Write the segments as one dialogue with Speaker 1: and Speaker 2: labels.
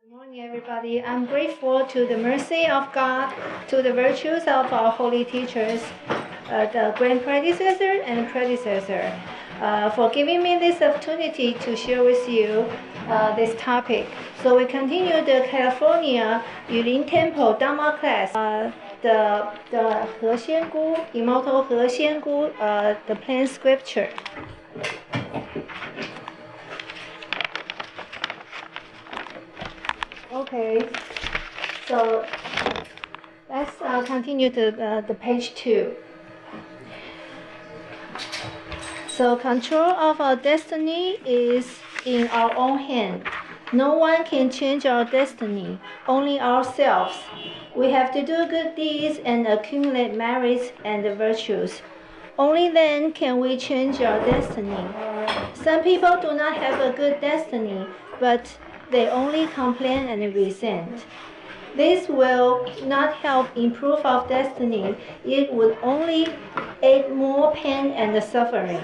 Speaker 1: Good morning, everybody. I'm grateful to the mercy of God, to the virtues of our holy teachers, the grand predecessor and predecessor, for giving me this opportunity to share with you this topic. So we continue the California Yulin Temple Dharma class. The He Xian Gu, immortal He Xian Gu, the plain scripture. Okay, so let's continue to the page 2. So control of our destiny is in our own hand. No one can change our destiny, only ourselves. We have to do good deeds and accumulate merits and virtues. Only then can we change our destiny. Some people do not have a good destiny, but they only complain and resent. This will not help improve our destiny. It would only add more pain and suffering.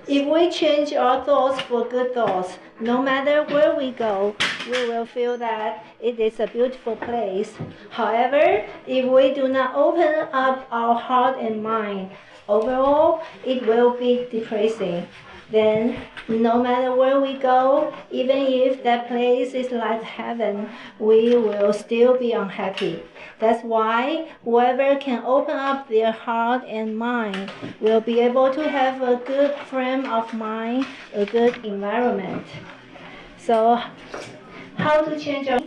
Speaker 1: If we change our thoughts for good thoughts, no matter where we go, we will feel that it is a beautiful place. However, if we do not open up our heart and mind, overall, it will be depressing. Then, no matter where we go, even if that place is like heaven, we will still be unhappy. That's why whoever can open up their heart and mind will be able to have a good frame of mind, a good environment. So, how to change our...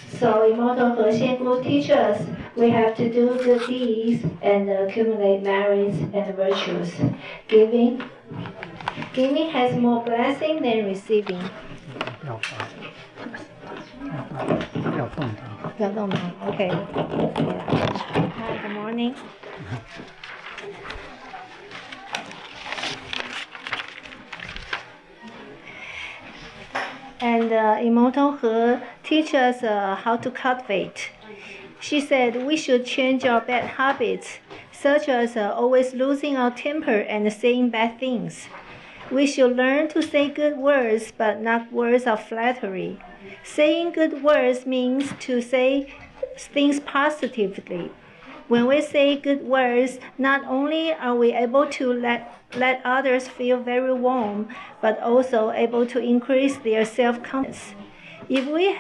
Speaker 1: So, immortal He Xian Gu teach us we have to do good deeds and accumulate merits and virtues. Giving has more blessing than receiving. 要动它 Okay. Hi, good morning. And Immortal He teaches us how to cultivate. She said we should change our bad habits, such as always losing our temper and saying bad things. We should learn to say good words, but not words of flattery. Saying good words means to say things positively. When we say good words, not only are we able to let others feel very warm, but also able to increase their self-confidence. If we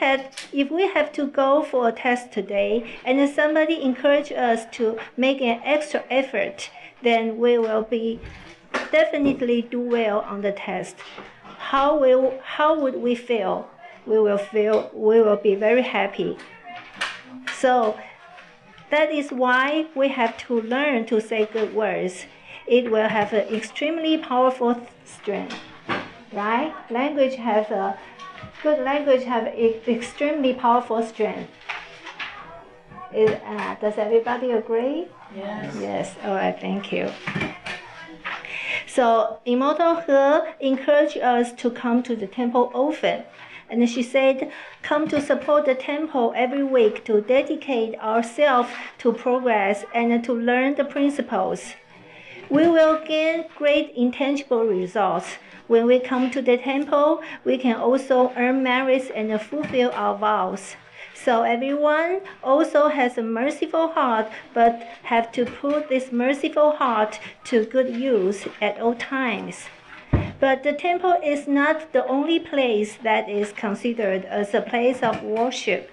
Speaker 1: have to go for a test today and somebody encourage us to make an extra effort, then we will definitely do well on the test. How would we feel? We will be very happy. So that is why we have to learn to say good words. It will have an extremely powerful strength, right? Good language have extremely powerful strength. Does everybody agree?
Speaker 2: Yes.
Speaker 1: Yes. All right. Thank you. So Immortal He encouraged us to come to the temple often. And she said, come to support the temple every week to dedicate ourselves to progress and to learn the principles. We will gain great intangible results. When we come to the temple, we can also earn merits and fulfill our vows. So everyone also has a merciful heart, but have to put this merciful heart to good use at all times. But the temple is not the only place that is considered as a place of worship.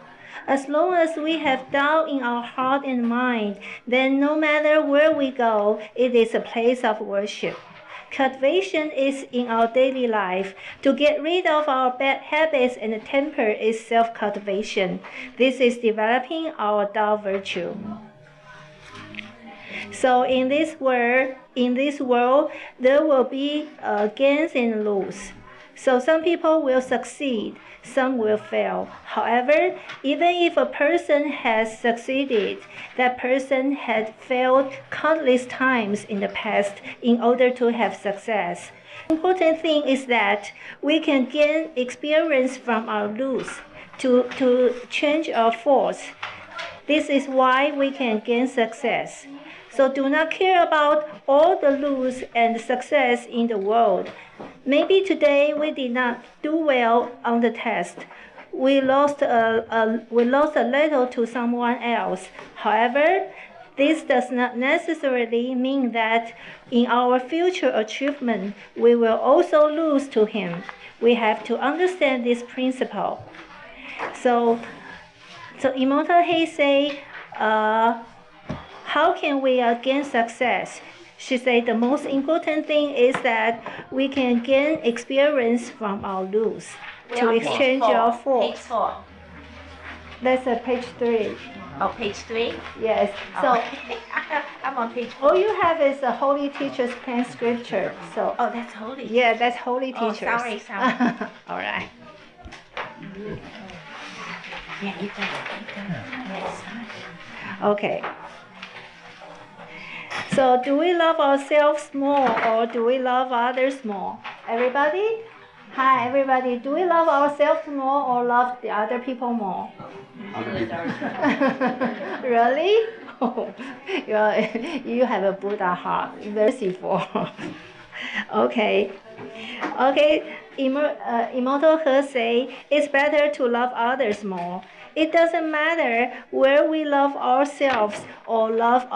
Speaker 1: As long as we have doubt in our heart and mind, then no matter where we go, it is a place of worship. Cultivation is in our daily life. To get rid of our bad habits and temper is self-cultivation. This is developing our Tao virtue. So in this world, there will be gains and losses. So some people will succeed, some will fail. However, even if a person has succeeded, that person had failed countless times in the past in order to have success. The important thing is that we can gain experience from our lose to change our faults. This is why we can gain success. So do not care about all the lose and success in the world. Maybe today we did not do well on the test. we lost a little to someone else. However, this does not necessarily mean that in our future achievement we will also lose to him. We have to understand this principle. So Immortal He say, how can we gain success? She said the most important thing is that we can gain experience from our lose to exchange our faults.
Speaker 2: Page 4.
Speaker 1: That's page 3.
Speaker 2: Oh, page 3?
Speaker 1: Yes.
Speaker 2: Oh.
Speaker 1: So
Speaker 2: I'm on page 4.
Speaker 1: all you have is a Holy Teacher's Pen scripture. So
Speaker 2: oh, that's holy.
Speaker 1: yeah, that's Holy Teacher's.
Speaker 2: Oh, sorry.
Speaker 1: All right.
Speaker 2: Yeah, you can. Yes.
Speaker 1: Okay. So do we love ourselves more or do we love others more? Everybody? Hi, everybody. Do we love ourselves more or love the other people more? Really? Oh, you have a Buddha heart. Merciful. Okay. Immortal He say it's better to love others more. It doesn't matter where we love ourselves or love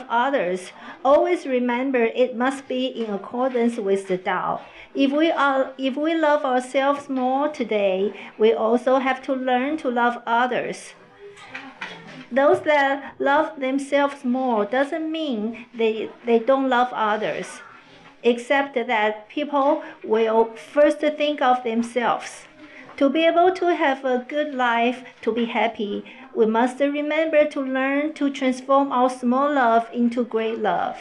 Speaker 1: others. Always remember it must be in accordance with the Tao. If we love ourselves more today, we also have to learn to love others. Those that love themselves more doesn't mean they don't love others, except that people will first think of themselves. To be able to have a good life, to be happy, we must remember to learn to transform our small love into great love.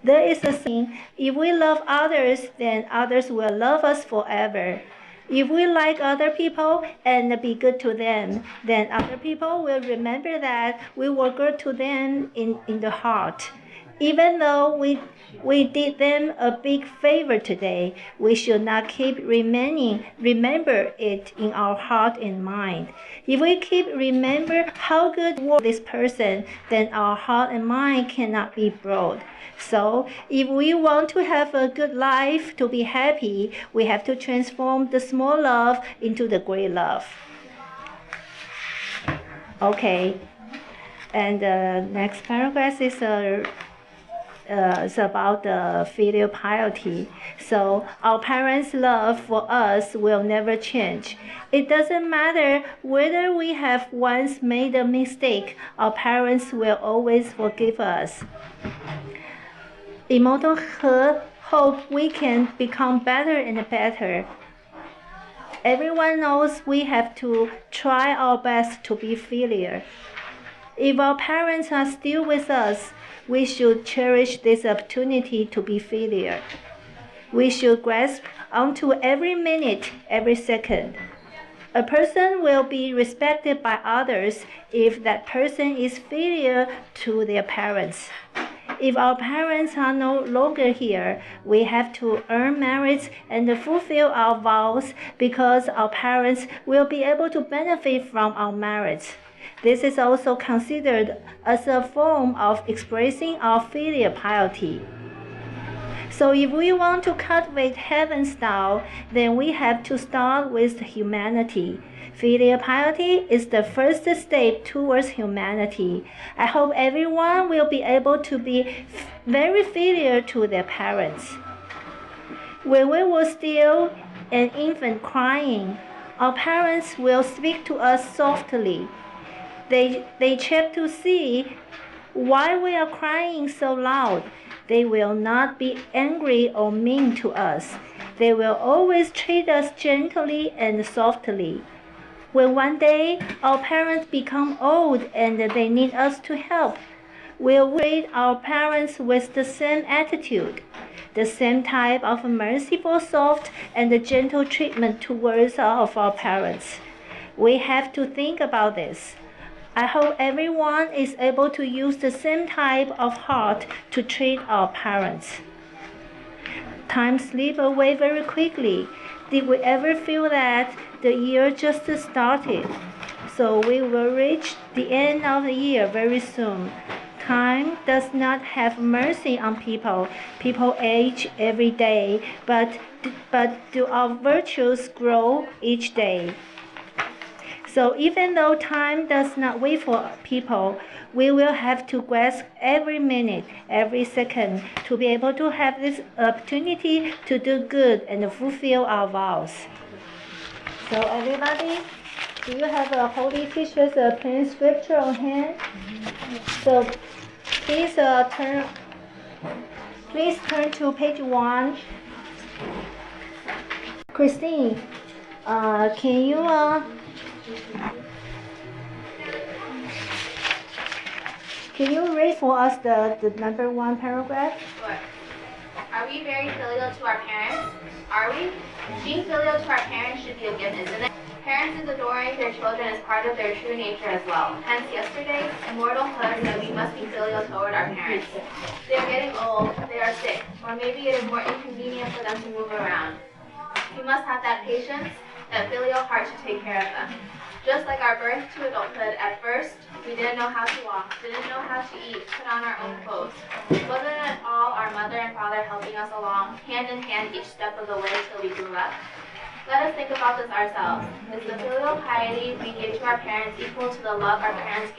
Speaker 1: There is a saying, if we love others, then others will love us forever. If we like other people and be good to them, then other people will remember that we were good to them in the heart. Even though we did them a big favor today, we should not keep remember it in our heart and mind. If we keep remember how good was this person, then our heart and mind cannot be broad. So if we want to have a good life, to be happy, we have to transform the small love into the great love. Okay, and the next paragraph is it's about the filial piety. So our parents' love for us will never change. It doesn't matter whether we have once made a mistake, our parents will always forgive us. Immortal He hope we can become better and better. Everyone knows we have to try our best to be filial. If our parents are still with us, we should cherish this opportunity to be filial. We should grasp onto every minute, every second. A person will be respected by others if that person is filial to their parents. If our parents are no longer here, we have to earn merits and fulfill our vows because our parents will be able to benefit from our merits. This is also considered as a form of expressing our filial piety. So if we want to cultivate heaven style, then we have to start with humanity. Filial piety is the first step towards humanity. I hope everyone will be able to be very filial to their parents. When we were still an infant crying, our parents will speak to us softly. They check to see why we are crying so loud. They will not be angry or mean to us. They will always treat us gently and softly. When one day our parents become old and they need us to help, we'll treat our parents with the same attitude, the same type of merciful, soft, and gentle treatment towards our parents. We have to think about this. I hope everyone is able to use the same type of heart to treat our parents. Time slipped away very quickly. Did we ever feel that the year just started? So we will reach the end of the year very soon. Time does not have mercy on people. People age every day, but do our virtues grow each day? So even though time does not wait for people, we will have to grasp every minute, every second to be able to have this opportunity to do good and fulfill our vows. So everybody, do you have a holy teacher's plain scripture on hand? So please turn to page 1. Christine, can you read for us the number 1 paragraph?
Speaker 3: Sure. Are we very filial to our parents? Are we? Being filial to our parents should be a gift, isn't it? Parents is adoring their children as part of their true nature as well. Hence, yesterday, Immortal Hood said we must be filial toward our parents. They are getting old, they are sick, or maybe it is more inconvenient for them to move around. We must have that patience, that filial heart to take care of them. Just like our birth to adulthood, at first, we didn't know how to walk, didn't know how to eat, put on our own clothes. Wasn't it all our mother and father helping us along, hand in hand each step of the way till we grew up? Let us think about this ourselves. Is the filial piety we give to our parents equal to the love our parents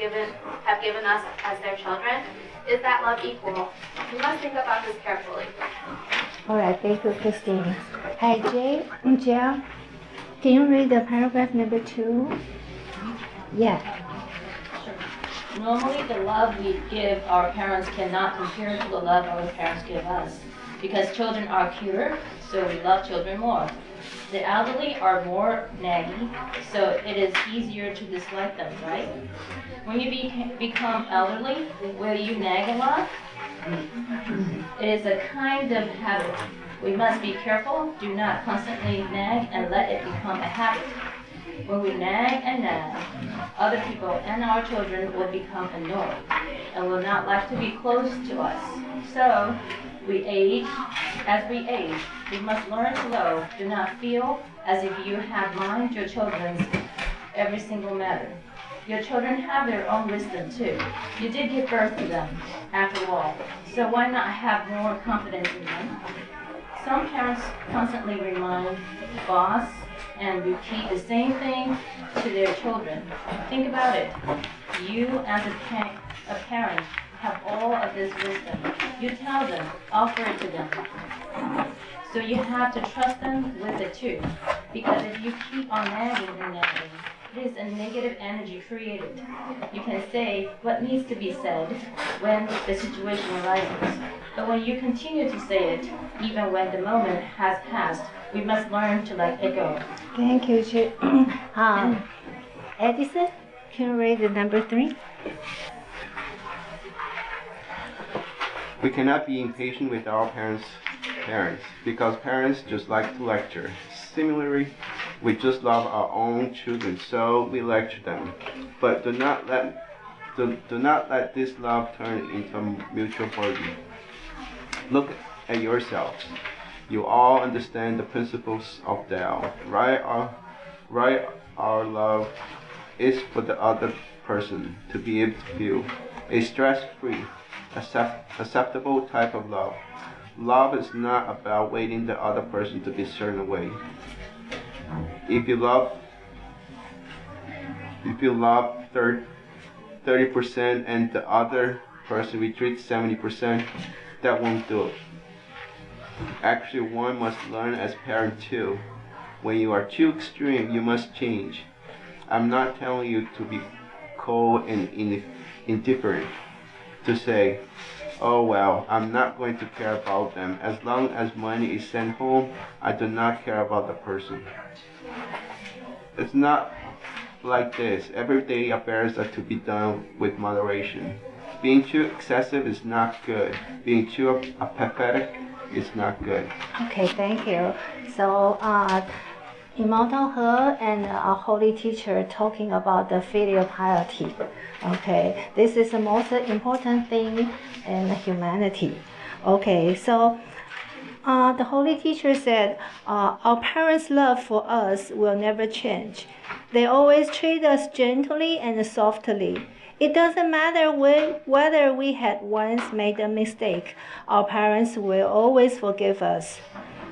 Speaker 3: have given us as their children? Is that love equal? We must think about this carefully.
Speaker 1: All right, thank you, Christine. Hi, Jill, can you read the paragraph number 2? Yeah.
Speaker 4: Normally, the love we give our parents cannot compare to the love our parents give us. Because children are cuter, so we love children more. The elderly are more naggy, so it is easier to dislike them, right? When you become elderly, will you nag a lot? It is a kind of habit. We must be careful, do not constantly nag and let it become a habit. When we nag and nag, other people and our children will become annoyed and will not like to be close to us. So, as we age, we must learn to love. Do not feel as if you have mind your children's every single matter. Your children have their own wisdom too. You did give birth to them, after all, so why not have more confidence in them? Some parents constantly remind, boss, and repeat the same thing to their children. Think about it. You, as a parent, have all of this wisdom. You tell them, offer it to them. So you have to trust them with it too. Because if you keep on nagging and nagging, it is a negative energy created. You can say what needs to be said when the situation arises. But when you continue to say it, even when the moment has passed, we must learn to let it go.
Speaker 1: Thank you, Jill. Edison, can you read the number 3?
Speaker 5: We cannot be impatient with our parents because parents just like to lecture. Similarly, we just love our own children, so we lecture them. But do not let this love turn into a mutual burden. Look at yourselves. You all understand the principles of Tao. Right, our love is for the other person to be able to feel a stress-free, acceptable type of love. Love is not about waiting the other person to be a certain way. If you love 30% and the other person retreats 70%, that won't do it. Actually, one must learn as parent too. When you are too extreme, you must change. I'm not telling you to be cold and indifferent, to say, oh well, I'm not going to care about them. As long as money is sent home, I do not care about the person. It's not like this. Everyday affairs are to be done with moderation. Being too excessive is not good. Being too apathetic is not good.
Speaker 1: Okay, thank you. So, Immortal He and our holy teacher talking about the filial piety. Okay, this is the most important thing in humanity. Okay, so the holy teacher said, our parents' love for us will never change. They always treat us gently and softly. It doesn't matter whether we had once made a mistake. Our parents will always forgive us.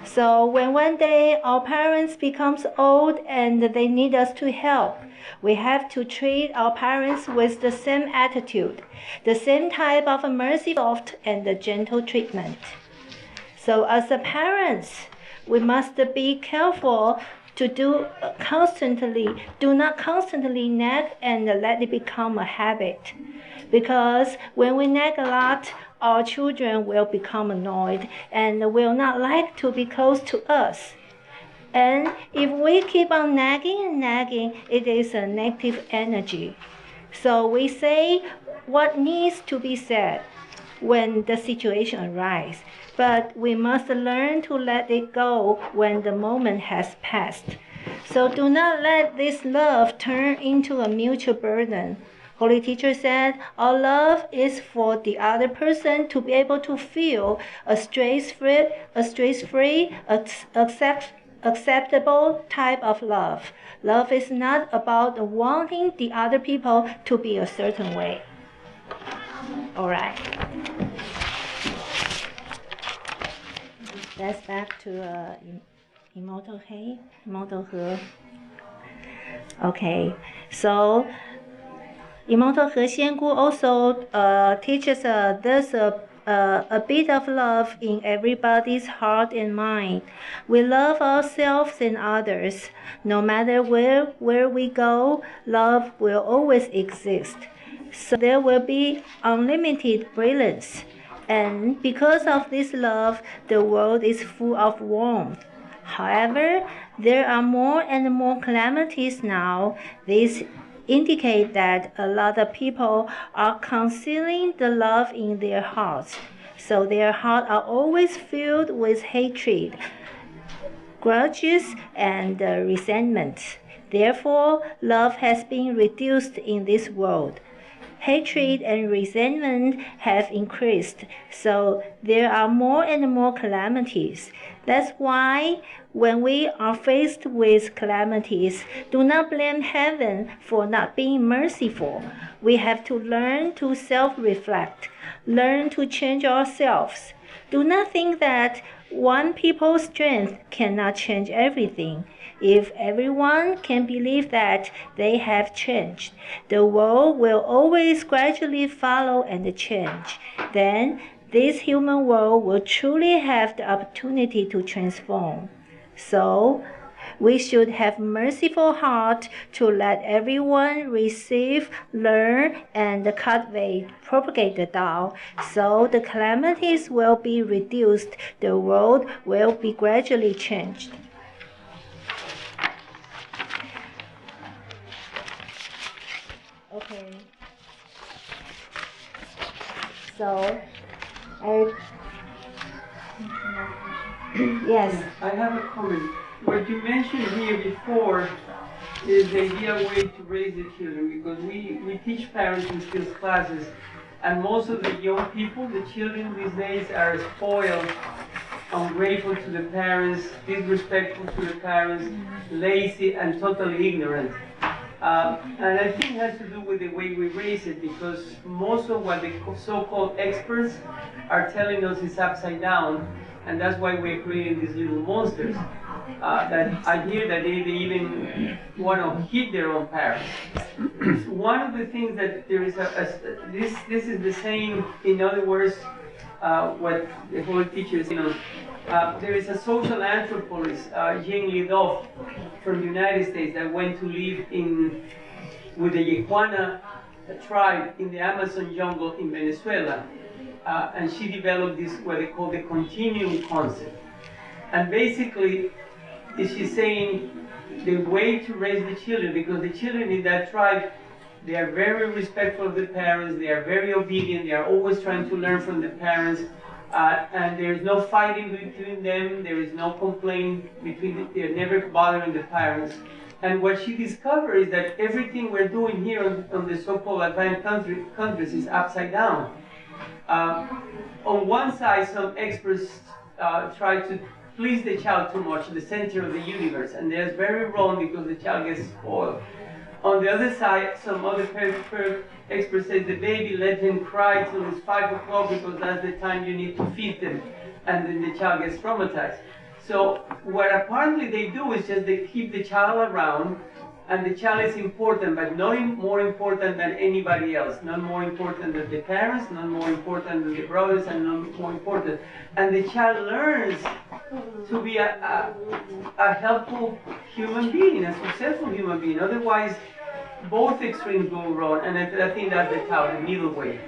Speaker 1: So when one day our parents becomes old and they need us to help, we have to treat our parents with the same attitude, the same type of mercy, soft and gentle treatment. So as a parents, we must be careful to do not constantly nag and let it become a habit. Because when we nag a lot, our children will become annoyed and will not like to be close to us. And if we keep on nagging and nagging, it is a negative energy. So we say what needs to be said when the situation arises, but we must learn to let it go when the moment has passed. So do not let this love turn into a mutual burden. Holy Teacher said, our love is for the other person to be able to feel a stress-free, acceptable type of love. Love is not about wanting the other people to be a certain way. All right. That's back to immortal He. Okay, so Immortal He Xiangu also teaches there's a bit of love in everybody's heart and mind. We love ourselves and others. No matter where we go, love will always exist. So there will be unlimited brilliance. And because of this love, the world is full of warmth. However, there are more and more calamities now. This indicate that a lot of people are concealing the love in their hearts. So their hearts are always filled with hatred, grudges, and resentment. Therefore, love has been reduced in this world. Hatred and resentment have increased, so there are more and more calamities. That's why when we are faced with calamities, do not blame heaven for not being merciful. We have to learn to self-reflect, learn to change ourselves. Do not think that one people's strength cannot change everything. If everyone can believe that they have changed, the world will always gradually follow and change. Then this human world will truly have the opportunity to transform. So we should have merciful heart to let everyone receive, learn, and cultivate, propagate the Tao. So the calamities will be reduced. The world will be gradually changed. Okay. So, yes.
Speaker 6: I have a comment. What you mentioned here before is the idea way to raise the children, because we teach parents in skills classes, and most of the young people, the children these days, are spoiled, ungrateful to the parents, disrespectful to the parents, lazy, and totally ignorant. And I think it has to do with the way we raise it, because most of what the so-called experts are telling us is upside down, and that's why we're creating these little monsters. That I hear that they even want to hit their own parents. One of the things that there is this is the same, in other words, what the Holy Teacher is, there is a social anthropologist, Jean Lidoff, from the United States, that went to live with the Yejuana tribe in the Amazon jungle in Venezuela, and she developed this, what they call the continuum concept. And basically, she's saying the way to raise the children, because the children in that tribe, they are very respectful of the parents, they are very obedient, they are always trying to learn from the parents, and there is no fighting between them, there is no complaint between, they're never bothering the parents. And what she discovered is that everything we're doing here on the so-called advanced countries is upside down. On one side, some experts try to please the child too much, the center of the universe, and that's very wrong because the child gets spoiled. On the other side, some other experts say the baby, let him cry till it's 5 o'clock because that's the time you need to feed them, and then the child gets traumatized. So what apparently they do is just they keep the child around, and the child is important, but not more important than anybody else. Not more important than the parents, not more important than the brothers, and not more important. And the child learns to be a helpful human being, a successful human being. Otherwise, both extremes go wrong, and I think that's the middle way.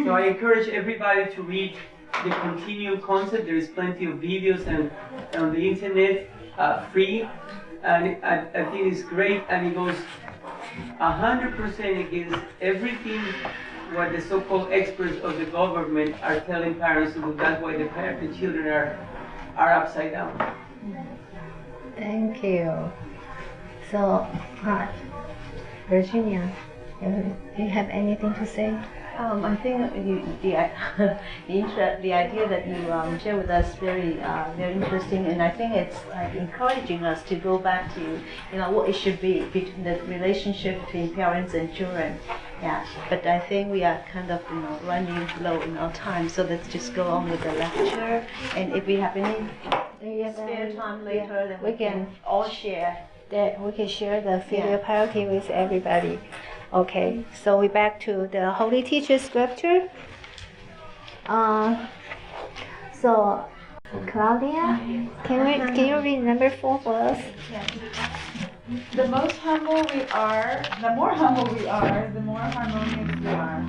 Speaker 6: So I encourage everybody to read the continuum concept. There is plenty of videos and on the internet, free, and I think it's great, and it goes 100% against everything what the so-called experts of the government are telling parents to do. That's why the children are upside down.
Speaker 1: Thank you. So, Virginia, do you have anything to say?
Speaker 2: I think the idea that you share with us very interesting, and I think it's encouraging us to go back to what it should be between the relationship between parents and children. Yeah, but I think we are kind of running low in our time, so let's just go on with the lecture. And if we have any spare time later, then we can all share.
Speaker 1: That we can share the filial piety with everybody. Okay, so we're back to the Holy Teacher scripture. So, Claudia, can you read number 4 for us?
Speaker 7: The most humble we are, the more humble we are, the more harmonious we are.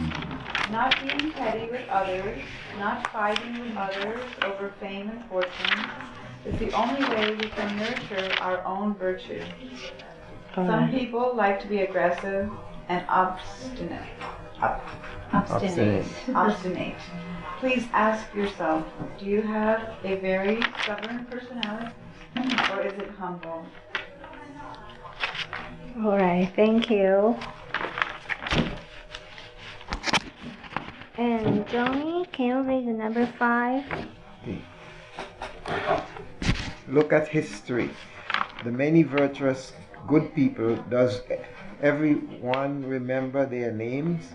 Speaker 7: Not being petty with others, not fighting with others over fame and fortune, is the only way we can nurture our own virtue. Some people like to be aggressive and obstinate. Please ask yourself, do you have a very stubborn personality, or is it humble?
Speaker 1: All right, thank you. And Johnny, can you read the number 5?
Speaker 8: Look at history. The many virtuous good people, does everyone remember their names?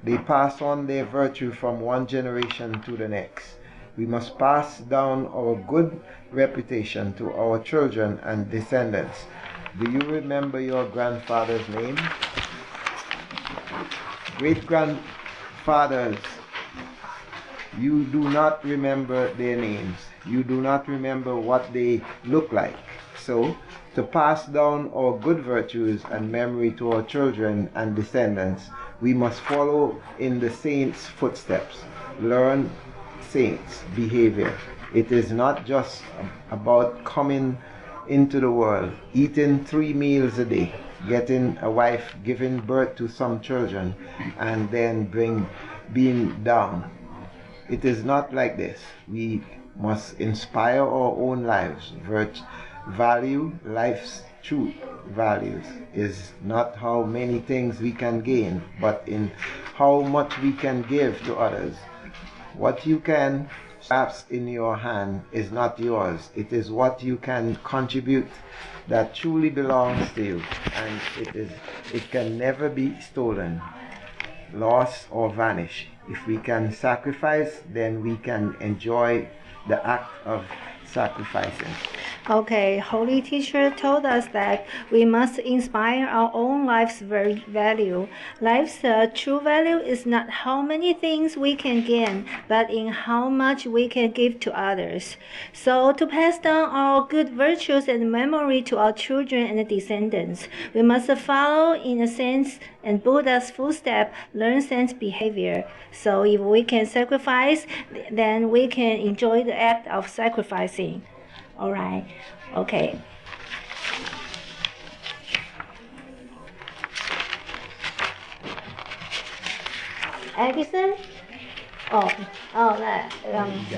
Speaker 8: They pass on their virtue from one generation to the next. We must pass down our good reputation to our children and descendants. Do you remember your grandfather's name? Great-grandfathers, you do not remember their names. You do not remember what they look like. So, to pass down our good virtues and memory to our children and descendants, we must follow in the saints' footsteps. Learn saints' behavior. It is not just about coming into the world, eating 3 meals a day, getting a wife, giving birth to some children, and then being down. It is not like this. We must inspire our own lives. Value life's truth. Values is not how many things we can gain, but in how much we can give to others. What you can grasp in your hand is not yours. It is what you can contribute that truly belongs to you, and it can never be stolen, lost, or vanish. If we can sacrifice, then we can enjoy the act of sacrificing.
Speaker 1: Okay, Holy Teacher told us that we must inspire our own life's value. Life's true value is not how many things we can gain, but in how much we can give to others. So, to pass down our good virtues and memory to our children and descendants, we must follow in a sense and Buddha's footstep, learn sense behavior. So, if we can sacrifice, then we can enjoy the act of sacrificing. All right. Okay. Edison?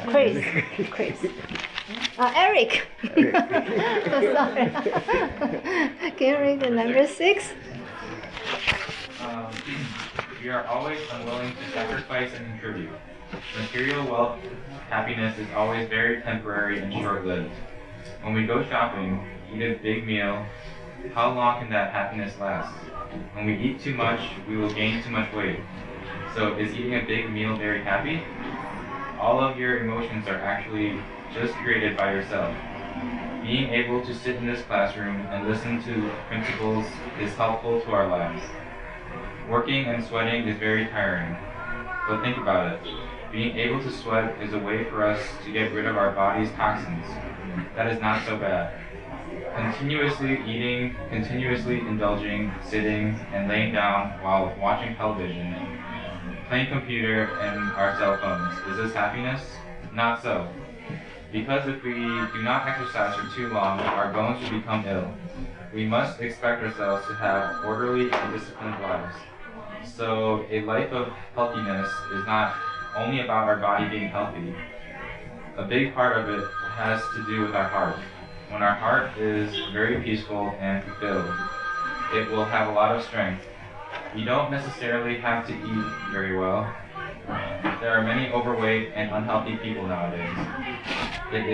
Speaker 1: Chris. Eric. Sorry. Can you read the number 6?
Speaker 9: We are always unwilling to sacrifice and contribute. Material wealth, happiness is always very temporary and short-lived. When we go shopping, eat a big meal, how long can that happiness last? When we eat too much, we will gain too much weight. So is eating a big meal very happy? all of your emotions are actually just created by yourself. Being able to sit in this classroom and listen to principles is helpful to our lives. Working and sweating is very tiring, but think about it. Being able to sweat is a way for us to get rid of our body's toxins. That is not so bad. Continuously eating, continuously indulging, sitting, and laying down while watching television, playing computer, and our cell phones. Is this happiness? Not so. Because if we do not exercise for too long, our bones will become ill. We must expect ourselves to have orderly and disciplined lives. So a life of healthiness is not only about our body being healthy. A big part of it has to do with our heart. When our heart is very peaceful and fulfilled, it will have a lot of strength. We don't necessarily have to eat very well. There are many overweight and unhealthy people nowadays. It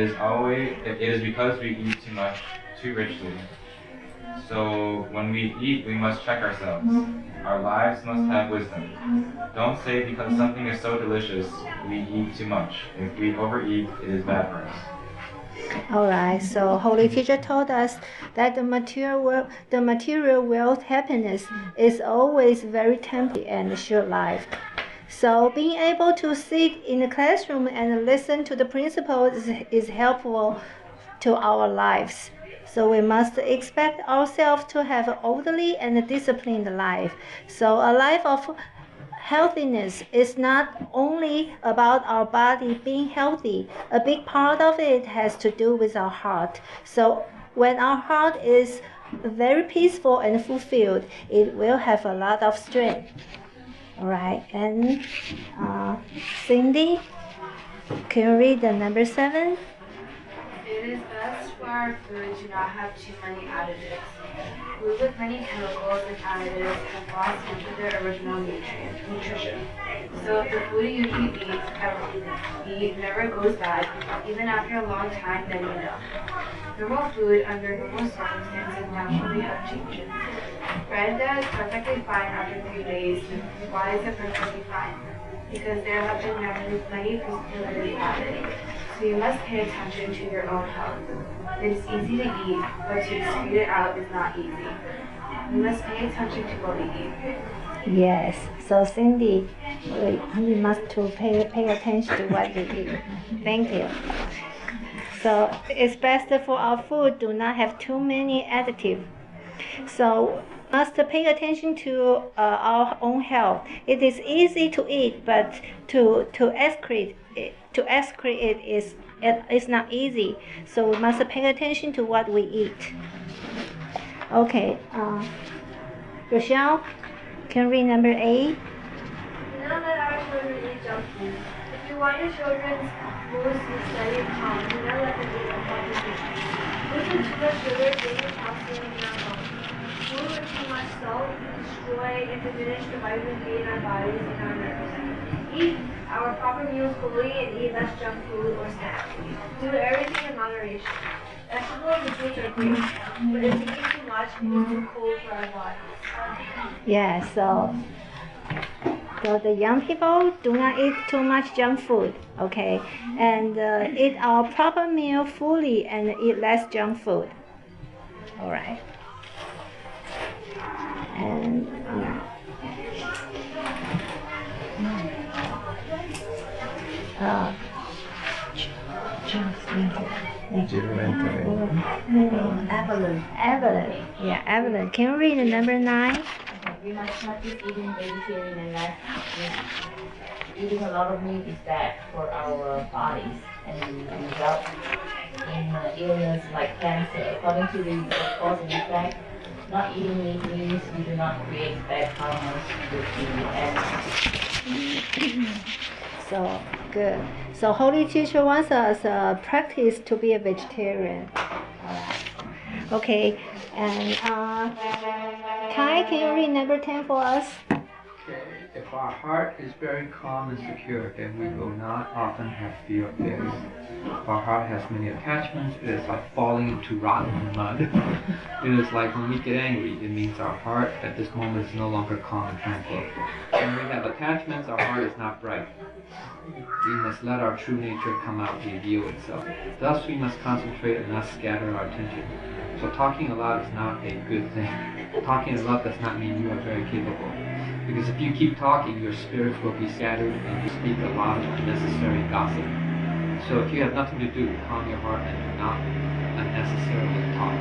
Speaker 9: is because we eat too much, too richly. So when we eat, we must check ourselves. Our lives must have wisdom. Don't say because something is so delicious, we eat too much. If we overeat, it is bad for us.
Speaker 1: All right, so Holy Teacher told us that the material wealth happiness is always very temporary and short-lived. So being able to sit in the classroom and listen to the principles is helpful to our lives. So we must expect ourselves to have an orderly and disciplined life. So a life of healthiness is not only about our body being healthy. A big part of it has to do with our heart. So when our heart is very peaceful and fulfilled, it will have a lot of strength. All right, and Cindy, can you read the number 7?
Speaker 3: It is best for our food to not have too many additives. Food with many chemicals and additives have lost much of their original nutrition. So if the food you eat never goes bad, even after a long time, then you know. Normal food under normal circumstances naturally have changes. Bread that is perfectly fine after 3 days, why is it perfectly fine? Because there have been many preservatives added. So you must pay attention to your own health. It is easy to eat, but to excrete it out is not easy. We must pay attention to what we eat.
Speaker 1: Yes, so Cindy, we must to pay attention to what we eat. Thank you. So it's best for our food do not have too many additives. So must pay attention to our own health. It is easy to eat, but to excrete it is not easy. So we must pay attention to what we eat. Okay, Rochelle, can you read number 8?
Speaker 10: Do not let our children eat junk food. If you want your children's moods to be steady and calm, do not let them eat unhealthy food. Food with too much sugar drains calcium in our bones. Food with too much salt destroy and diminish the vitamin D in our bodies and our nerves. Eat our proper meals fully and eat less junk food or snacks. Do everything in moderation. Vegetables and fruits are great, but if we eat too much, it is too cold for our bodies.
Speaker 1: Yeah, so the young people do not eat too much junk food, okay? And eat our proper meal fully and eat less junk food. All right. And Evelyn. Yeah, Evelyn. Can you read the number 9?
Speaker 4: We must practice eating vegetarian and less meat. Eating a lot of meat is bad for our bodies and result in illness like cancer. According to the cause and effect, not eating meat means we do not create bad hormones with the animals.
Speaker 1: So good. So Holy Teacher wants us practice to be a vegetarian. All right. Okay. And Kai, can you read number 10 for us?
Speaker 6: Okay.
Speaker 11: If our heart is very calm and secure, then we will not often have fear of failure. If our heart has many attachments, it is like falling into rotten mud. It is like when we get angry, it means our heart at this moment is no longer calm and tranquil. When we have attachments, our heart is not bright. We must let our true nature come out, reveal itself. Thus we must concentrate and not scatter our attention. So talking a lot is not a good thing. Talking a lot does not mean you are very capable. Because if you keep talking, your spirits will be scattered and you speak a lot of unnecessary gossip. So if you have nothing to do, calm your heart and do not unnecessarily talk.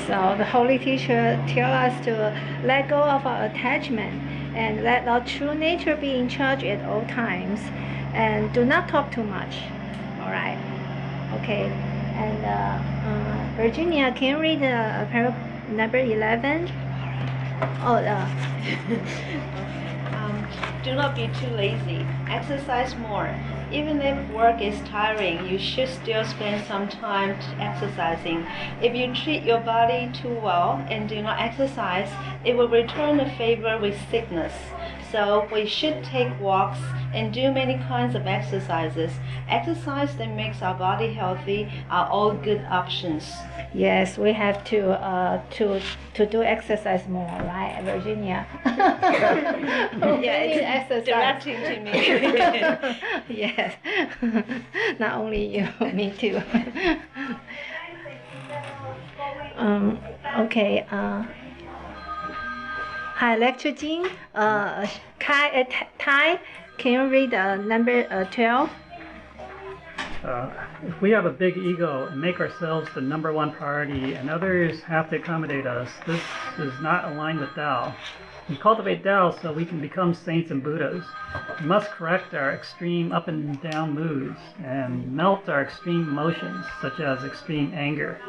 Speaker 1: So the Holy Teacher tells us to let go of our attachment and let our true nature be in charge at all times, and do not talk too much. All right. Okay. And Virginia, can you read paragraph number 11? Oh,
Speaker 2: Do not be too lazy. Exercise more. Even if work is tiring, you should still spend some time exercising. If you treat your body too well and do not exercise, it will return the favor with sickness. So we should take walks and do many kinds of exercises. Exercise that makes our body healthy are all good options.
Speaker 1: yes, we have to do exercise more, right, Virginia?
Speaker 2: Yeah, it's
Speaker 1: exercise.
Speaker 2: directing to me.
Speaker 1: Yes, not only you, me too. Okay. Hi, Lecture Jean. Tai, can you read number 12?
Speaker 12: If we have a big ego and make ourselves the number one priority and others have to accommodate us, this is not aligned with Tao. We cultivate Tao so we can become saints and Buddhas. We must correct our extreme up and down moods and melt our extreme emotions, such as extreme anger.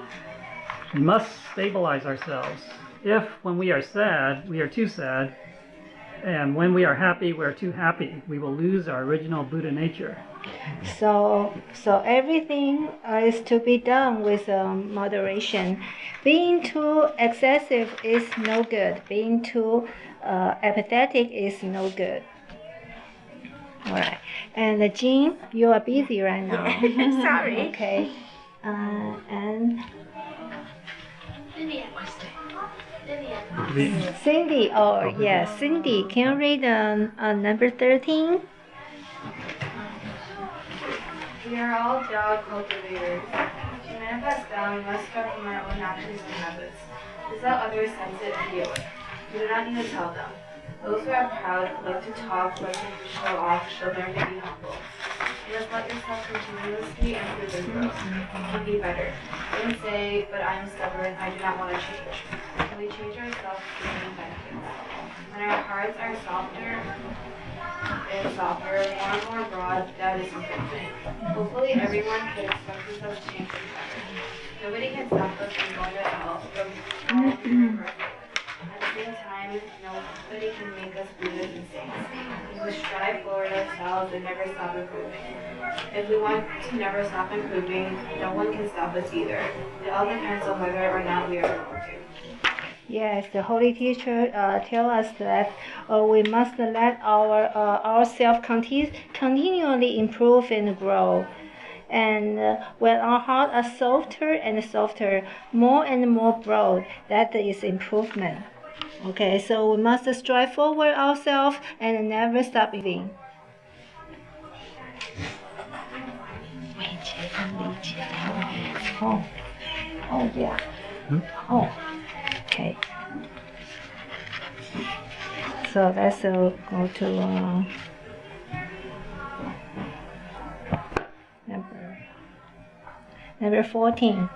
Speaker 12: We must stabilize ourselves. If, when we are sad, we are too sad, and when we are happy, we are too happy, we will lose our original Buddha nature.
Speaker 1: So everything is to be done with moderation. Being too excessive is no good. Being too apathetic is no good. All right. And Jean, you are busy right now.
Speaker 2: Sorry.
Speaker 1: Okay. And Cindy. Oh yes, Cindy. Can you read number 13?
Speaker 10: We are all Tao cultivators. To manifest Tao, we must start from our own actions and habits. This is how others sense it and feel it. We do not need to tell them. Those who are proud, like to talk, like to show off, should learn to be humble. You must let yourself continuously improve and grow. You can be better. Don't say, but I am stubborn, I do not want to change. When we change ourselves, we gain benefits. When our hearts are softer, more and more broad, that is improvement. Hopefully everyone can expect themselves to change for the better. Nobody can stop us from going to hell, from following our purpose. At the same time, nobody can make us Buddhas and saints. We must strive forward ourselves and never stop improving. If we want to never stop improving, no one can stop us either. It all depends on whether or not we are able to.
Speaker 1: Yes, the Holy Teacher tell us that we must let ourselves continually improve and grow. And when our hearts are softer and softer, more and more broad, that is improvement. Okay, so we must strive forward ourselves and never stop living. Oh yeah. Oh, okay. So let's go to number 14.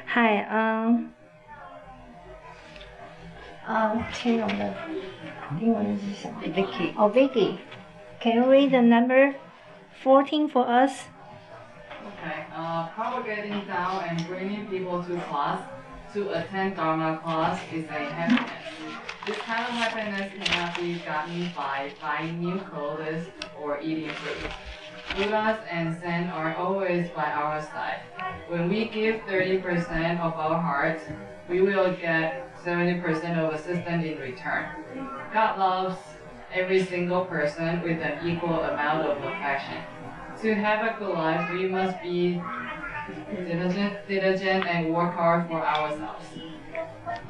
Speaker 1: Hi, 青龙的英文是什么
Speaker 2: Vicky.
Speaker 1: Oh, Vicky. Can you read the number 14 for us?
Speaker 13: Okay. Propagating Tao and bringing people to class to attend Dharma class is a happiness. This kind of happiness cannot be gotten by buying new clothes or eating food. Buddhas and Zen are always by our side. When we give 30% of our hearts, we will get 70% of assistance in return. God loves every single person with an equal amount of affection. To have a good life, we must be diligent and work hard for ourselves.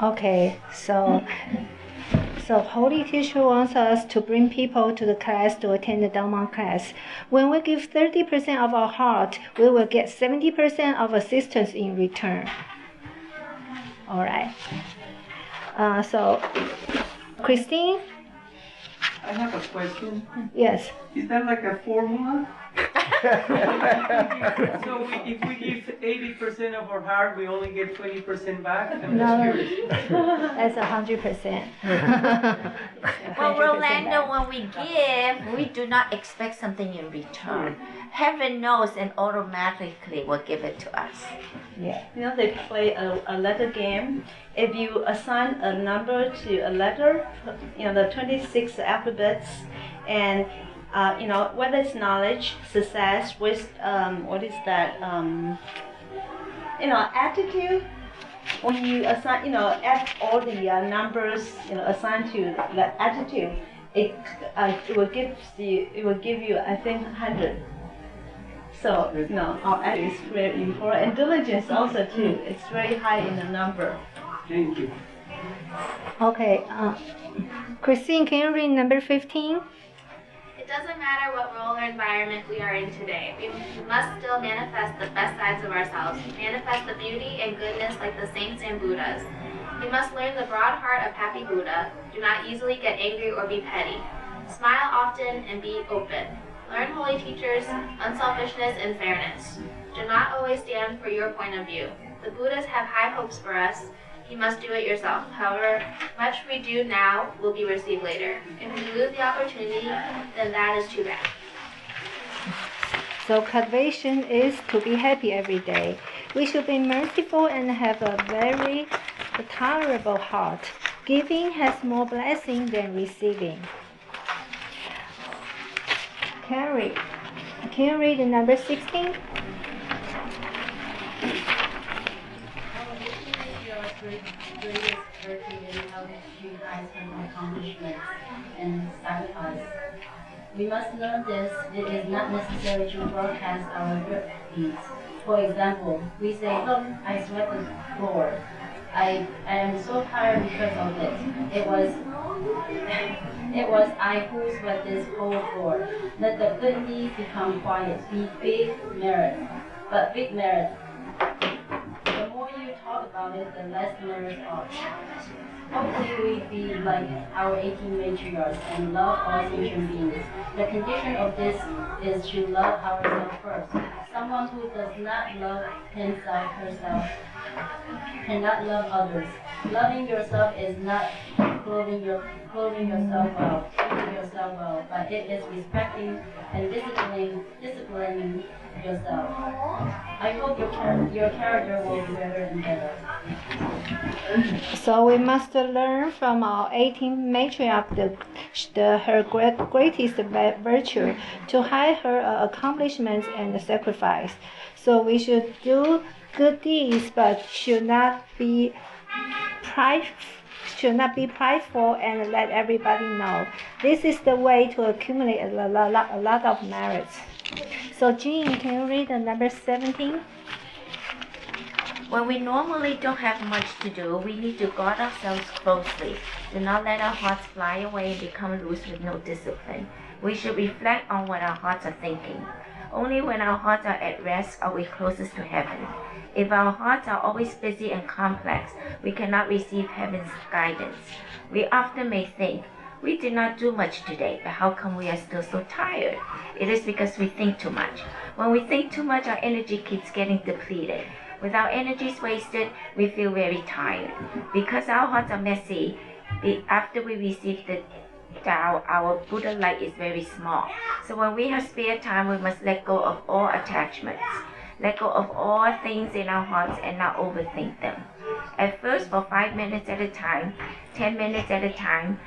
Speaker 1: Okay, so Holy Teacher wants us to bring people to the class to attend the Dharma class. When we give 30% of our heart, we will get 70% of assistance in return. All right. So, Christine?
Speaker 6: I have a question.
Speaker 1: Yes.
Speaker 6: Is that like a formula? So if we give 80% of our heart, we only get 20% back? I'm just curious.
Speaker 1: That's 100%.
Speaker 14: Well, Rolando, when we give, we do not expect something in return. Heaven knows and automatically will give it to us.
Speaker 1: Yeah.
Speaker 2: You know, they play a letter game. If you assign a number to a letter, you know, the 26 alphabets, and you know, whether it's knowledge, success, what is that? You know, attitude. When you assign, you know, add all the numbers, you know, assigned to the attitude, it will give you, I think, 100. So, you know, our attitude is very important, and diligence also too. It's very high in the number.
Speaker 6: Thank you.
Speaker 1: Okay. Christine, can you read number 15?
Speaker 3: It doesn't matter what role or environment we are in today. We must still manifest the best sides of ourselves, manifest the beauty and goodness like the saints and Buddhas. We must learn the broad heart of Happy Buddha. Do not easily get angry or be petty. Smile often and be open. Learn holy teachers, unselfishness, and fairness. Do not always stand for your point of view. The Buddhas have high hopes for us. You must do it yourself. However, much we do now will be received later. If we lose the opportunity, then that is too bad.
Speaker 1: So cultivation is to be happy every day. We should be merciful and have a very tolerable heart. Giving has more blessing than receiving. Can you read number 16?
Speaker 15: Greatest virtue is how to treat eyes from accomplishments and sacrifice. We must learn this. It is not necessary to broadcast our good deeds. For example, we say, "Look, I swept the floor. I am so tired because of this. It was I who swept this whole floor." Let the good deeds become quiet. Be big merit, but big merit. The more you talk about it, the less nerves are. Hopefully we be like our 18 matriarchs and love all sentient beings. The condition of this is to love ourselves first. Someone who does not love himself, herself, cannot love others. Loving yourself is not clothing yourself well, but it is respecting and disciplining yourself. I hope your character will be better and better.
Speaker 1: So we must learn from our 18th matriarch her greatest virtue to hide her accomplishments and sacrifice. So we should do good deeds, but should not be prideful and let everybody know. This is the way to accumulate a lot of merits. So Jean, can you read the number 17?
Speaker 14: When we normally don't have much to do, we need to guard ourselves closely. Do not let our hearts fly away and become loose with no discipline. We should reflect on what our hearts are thinking. Only when our hearts are at rest are we closest to heaven. If our hearts are always busy and complex, we cannot receive heaven's guidance. We often may think, we did not do much today, but how come we are still so tired? It is because we think too much. When we think too much, our energy keeps getting depleted. With our energies wasted, we feel very tired. Because our hearts are messy, after we receive the Tao, our Buddha light is very small. So when we have spare time, we must let go of all attachments. Let go of all things in our hearts and not overthink them. At first, for 5 minutes at a time, 10 minutes at a time,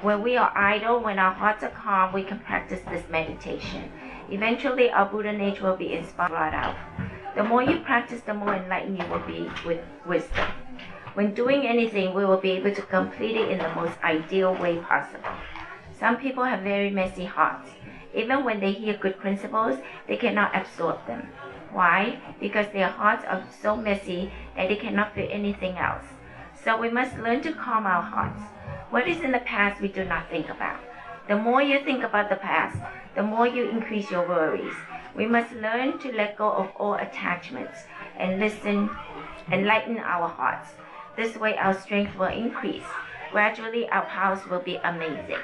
Speaker 14: when we are idle, when our hearts are calm, we can practice this meditation. Eventually, our Buddha nature will be inspired right out. The more you practice, the more enlightened you will be with wisdom. When doing anything, we will be able to complete it in the most ideal way possible. Some people have very messy hearts. Even when they hear good principles, they cannot absorb them. Why? Because their hearts are so messy that they cannot feel anything else. So we must learn to calm our hearts. What is in the past we do not think about. The more you think about the past, the more you increase your worries. We must learn to let go of all attachments and enlighten our hearts. This way our strength will increase. Gradually our powers will be amazing.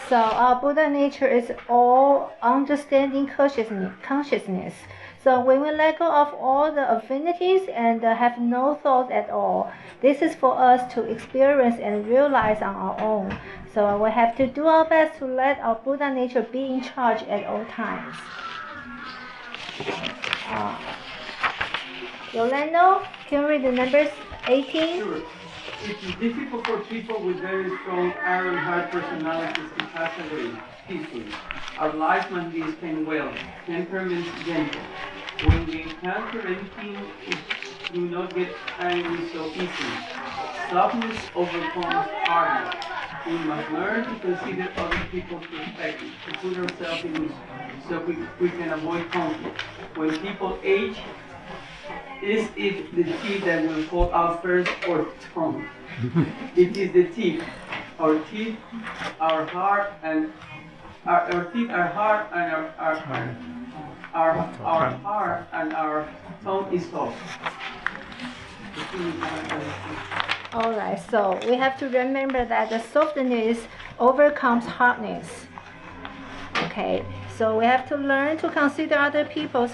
Speaker 1: So our Buddha nature is all understanding consciousness. So when we let go of all the affinities and have no thoughts at all, this is for us to experience and realize on our own. So we have to do our best to let our Buddha nature be in charge at all times. Yolando, can you read the numbers 18?
Speaker 6: Sure. It is difficult for people with very strong iron hard personalities to pass away peacefully. Our life must be spent well, temperaments gentle. When we encounter anything, we do not get angry so easily. Softness overcomes hardness. We must learn to consider other people's perspective, to put ourselves in it, so we can avoid conflict. When people age, is it the teeth that will fall out first or tongue? It is the teeth. Our teeth, our heart, and our teeth, our heart, and our heart and our tongue is soft.
Speaker 1: Alright, so we have to remember that the softness overcomes hardness. Okay, so we have to learn to consider other people's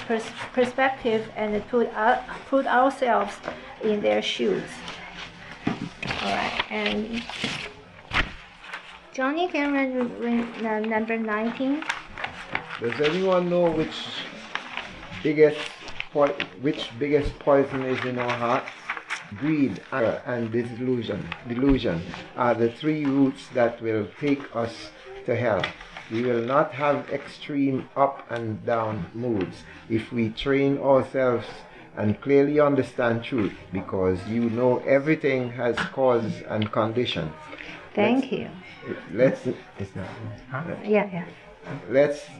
Speaker 1: perspective and put ourselves in their shoes. Alright, and Johnny, can you read number 19?
Speaker 8: Does anyone know which biggest poison is in our hearts? Greed, anger, and delusion are the three roots that will take us to hell. We will not have extreme up and down moods if we train ourselves and clearly understand truth, because you know everything has cause and condition.
Speaker 1: Thank you.
Speaker 8: Let's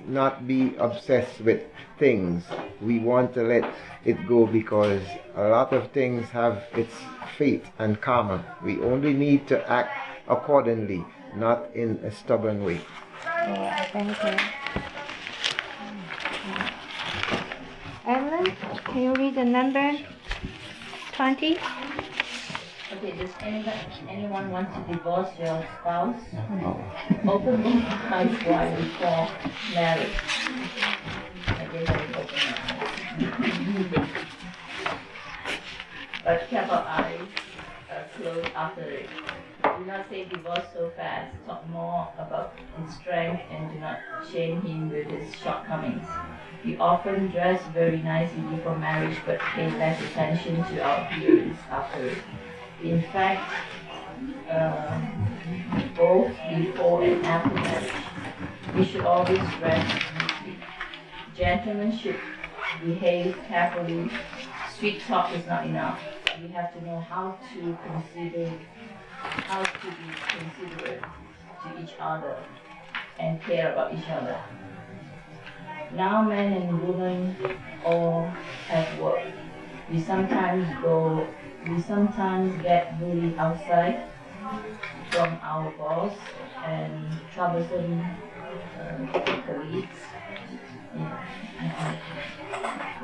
Speaker 8: not be obsessed with things. We want to let it go because a lot of things have its fate and karma. We only need to act accordingly, not in a stubborn way.
Speaker 1: Yeah, thank you. Evelyn, can you read the number 20?
Speaker 4: Okay, does anyone want to divorce your spouse? Open both eyes wide before marriage. But keep our eyes closed after it. Do not say divorce so fast. Talk more about his strength and do not shame him with his shortcomings. We often dress very nicely before marriage but pay less attention to our appearance after. In fact, both before and after marriage, we should always dress neatly. Gentlemen should behave carefully. Sweet talk is not enough. We have to know how to be considerate to each other and care about each other. Now men and women all have work. We sometimes get bullied outside from our boss and troublesome colleagues.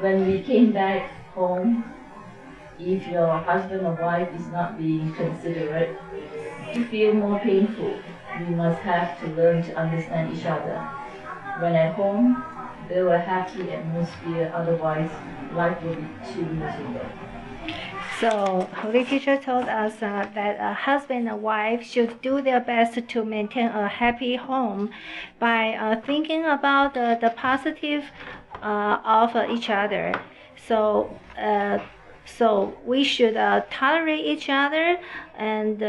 Speaker 4: When we came back home, if your husband or wife is not being considerate, you feel more painful. We must have to learn to understand each other. When at home, there will happy atmosphere, otherwise life will be too miserable.
Speaker 1: So, Holy Teacher told us that a husband and wife should do their best to maintain a happy home by thinking about the positive of each other. So, So we should tolerate each other, and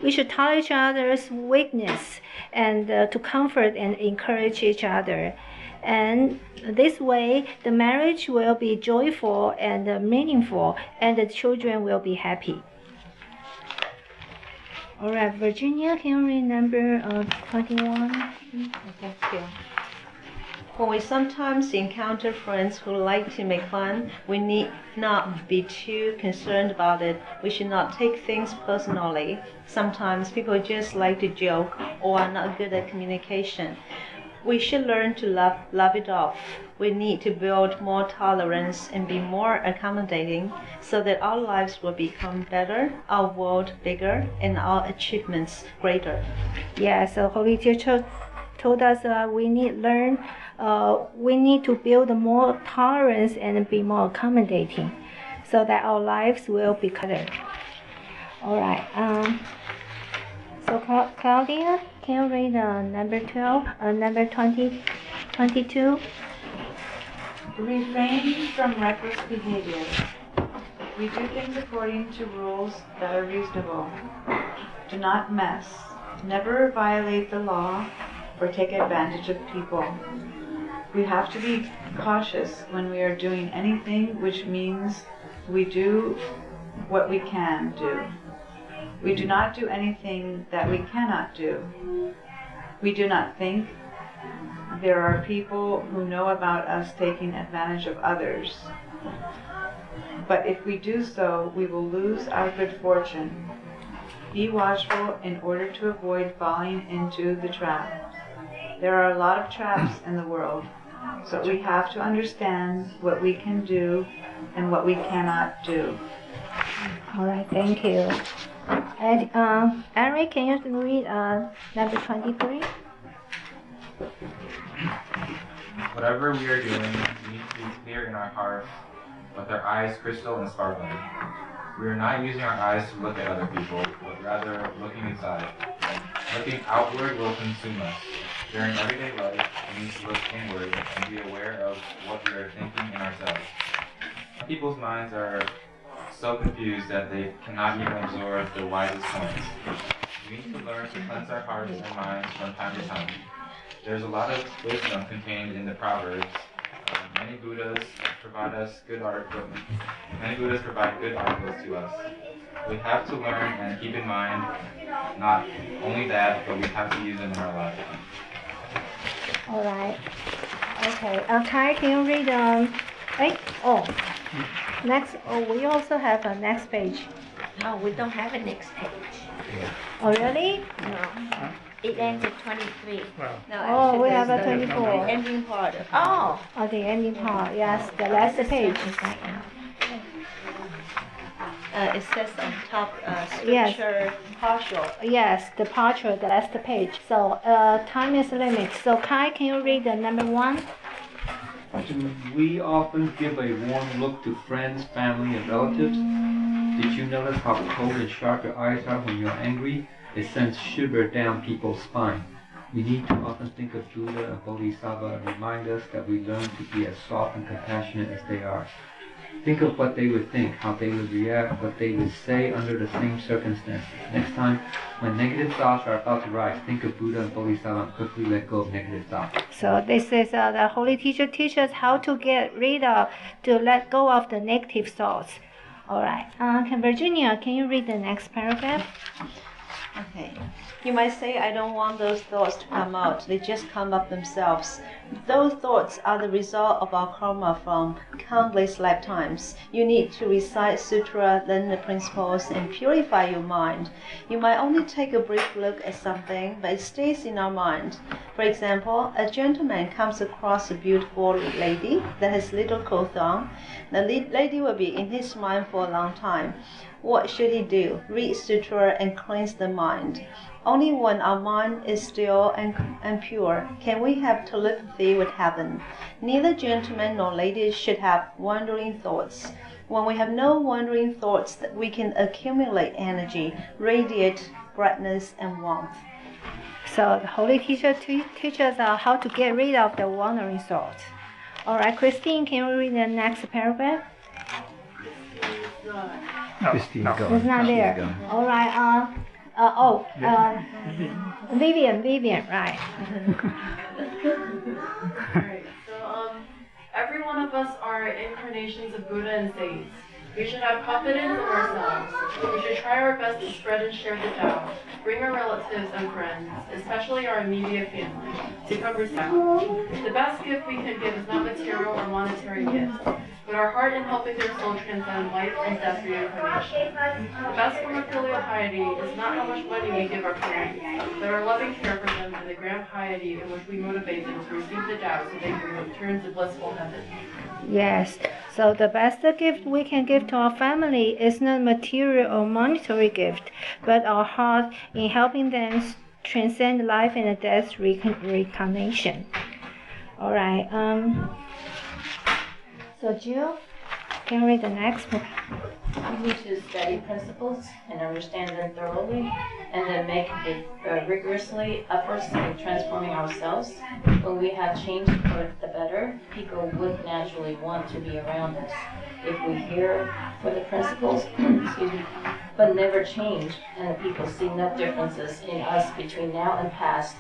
Speaker 1: we should tolerate each other's weakness, and to comfort and encourage each other. And this way, the marriage will be joyful and meaningful, and the children will be happy. All right, Virginia, can you read number 21?
Speaker 2: Thank you. When we sometimes encounter friends who like to make fun, we need not be too concerned about it. We should not take things personally. Sometimes people just like to joke or are not good at communication. We should learn to laugh it off. We need to build more tolerance and be more accommodating so that our lives will become better, our world bigger, and our achievements greater.
Speaker 1: Yeah, so Holy Teacher told us we need to build more tolerance and be more accommodating so that our lives will be better. All right. So Claudia, can you read number 12, number 22?
Speaker 7: Refrain from reckless behavior. We do things according to rules that are reasonable. Do not mess. Never violate the law or take advantage of people. We have to be cautious when we are doing anything, which means we do what we can do. We do not do anything that we cannot do. We do not think. There are people who know about us taking advantage of others. But if we do so, we will lose our good fortune. Be watchful in order to avoid falling into the trap. There are a lot of traps in the world, so we have to understand what we can do and what we cannot do.
Speaker 1: All right, thank you. And Eric, can you read number 23?
Speaker 9: Whatever we are doing, we need to be clear in our hearts, with our eyes crystal and sparkling. We are not using our eyes to look at other people, but rather looking inside. Looking outward will consume us. During everyday life, we need to look inward and be aware of what we are thinking in ourselves. People's minds are so confused that they cannot even absorb the wisest points. We need to learn to cleanse our hearts and minds from time to time. There's a lot of wisdom contained in the Proverbs. Many Buddhas provide good articles to us. We have to learn and keep in mind not only that, but we have to use them in our life.
Speaker 1: All right. Okay. Kai, can you read next. Oh, we also have a next page.
Speaker 14: No, we don't have a next page.
Speaker 1: Oh, really?
Speaker 14: No. It ends at 23.
Speaker 1: Oh, we have a 24.
Speaker 2: The ending part.
Speaker 1: Oh, the ending part. Yes, the last page.
Speaker 2: It says on top, scripture partial.
Speaker 1: Yes, the partial, the last page. So, time is limited. So, Kai, can you read the number 1?
Speaker 11: We often give a warm look to friends, family, and relatives. Did you notice how cold and sharp your eyes are when you're angry? It sends shiver down people's spine. We need to often think of Buddha and Bodhisattva and remind us that we learn to be as soft and compassionate as they are. Think of what they would think, how they would react, what they would say under the same circumstances. Next time, when negative thoughts are about to rise, think of Buddha and Bodhisattva and quickly let go of negative thoughts.
Speaker 1: So this is the Holy Teacher teaches how to let go of the negative thoughts. All right. Virginia, can you read the next paragraph?
Speaker 2: Okay. You might say, I don't want those thoughts to come out. They just come up themselves. Those thoughts are the result of our karma from countless lifetimes. You need to recite sutra, learn the principles, and purify your mind. You might only take a brief look at something, but it stays in our mind. For example, a gentleman comes across a beautiful lady that has little clothes on. The lady will be in his mind for a long time. What should he do? Read sutra and cleanse the mind. Only when our mind is still and pure can we have telepathy with heaven. Neither gentleman nor lady should have wandering thoughts. When we have no wandering thoughts, we can accumulate energy, radiate brightness and warmth.
Speaker 1: So the Holy Teacher teaches us how to get rid of the wandering thoughts. All right, Christine, can you read the next paragraph?
Speaker 8: Christine gone.
Speaker 1: It's not
Speaker 8: She's
Speaker 1: there.
Speaker 8: gone.
Speaker 1: All right. Vivian, right.
Speaker 16: Alright, so every one of us are incarnations of Buddha and saints. We should have confidence in ourselves. We should try our best to spread and share the Tao. Bring our relatives and friends, especially our immediate family, to come resound. The best gift we can give is not material or monetary gifts, but our heart in helping their soul transcend life and death reincarnation. The best form of filial piety is not how much money we give our parents, but our loving care for them and the grand piety in which we motivate them to receive the Tao so they can return to blissful heaven.
Speaker 1: Yes. So the best gift we can give to our family is not material or monetary gift, but our heart in helping them transcend life and death reincarnation. All right. So Jill, can you read the next book?
Speaker 4: We need to study principles and understand them thoroughly, and then make rigorously efforts in transforming ourselves. When we have changed for the better, people would naturally want to be around us. If we hear for the principles, excuse me, but never change, and the people see no differences in us between now and past,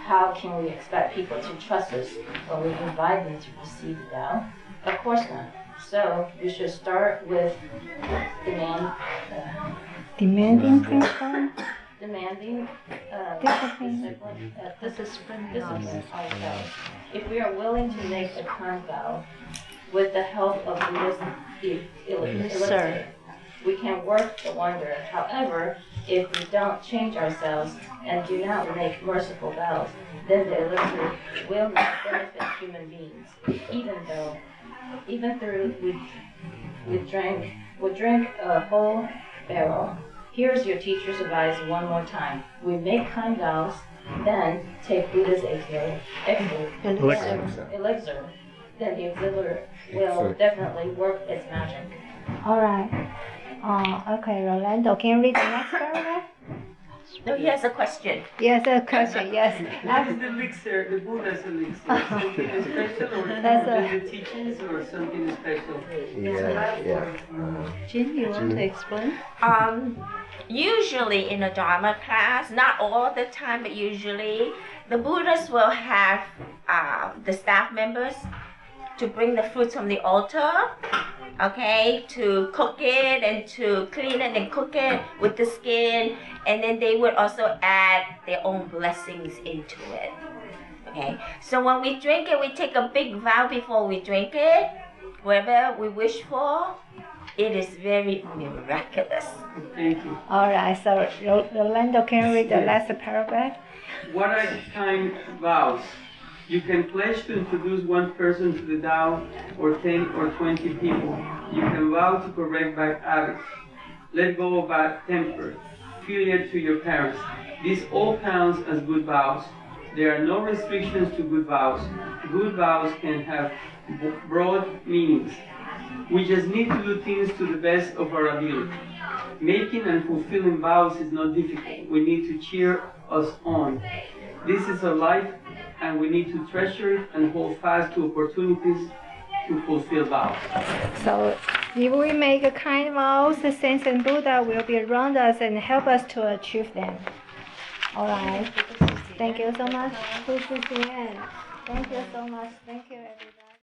Speaker 4: how can we expect people to trust us when we invite them to receive the Tao? Of course not. So we should start with
Speaker 1: demanding principle,
Speaker 4: demanding
Speaker 1: discipline.
Speaker 4: Discipline ourselves. If we are willing to make a kind vow with the help of the elixir, we can work the wonder. However, if we don't change ourselves and do not make merciful vows, then the elixir will not benefit human beings, even though we drink a whole barrel. Here's your teacher's advice one more time. We make kind vows, then take Buddha's elixir. Then the elixir will definitely work its magic.
Speaker 1: All right. Okay, Rolando, can you read the next paragraph?
Speaker 14: No, he has a question.
Speaker 1: Yes, a question, yes.
Speaker 6: What is the elixir, the Buddha's elixir? Something special or the teachings or something special?
Speaker 8: Yeah.
Speaker 2: Jin, you want to explain?
Speaker 14: Usually in a Dharma class, not all the time, but usually, the Buddhas will have the staff members to bring the fruits from the altar, okay, to cook it and to clean it and cook it with the skin, and then they would also add their own blessings into it. Okay, so when we drink it, we take a big vow before we drink it, whatever we wish for. It is very miraculous.
Speaker 6: Thank you.
Speaker 1: All right, so Rolando, can you read the last paragraph?
Speaker 6: What are kind vows? You can pledge to introduce one person to the Tao, or 10 or 20 people. You can vow to correct bad habits. Let go of bad temper. Filial to your parents. This all counts as good vows. There are no restrictions to good vows. Good vows can have broad meanings. We just need to do things to the best of our ability. Making and fulfilling vows is not difficult. We need to cheer us on. This is our life, and we need to treasure it and hold fast to opportunities to fulfill vows.
Speaker 1: So if we make a kind vows, the saints and Buddha will be around us and help us to achieve them. All right. Thank you so much. This is the end. Thank you so much. Thank you, everybody.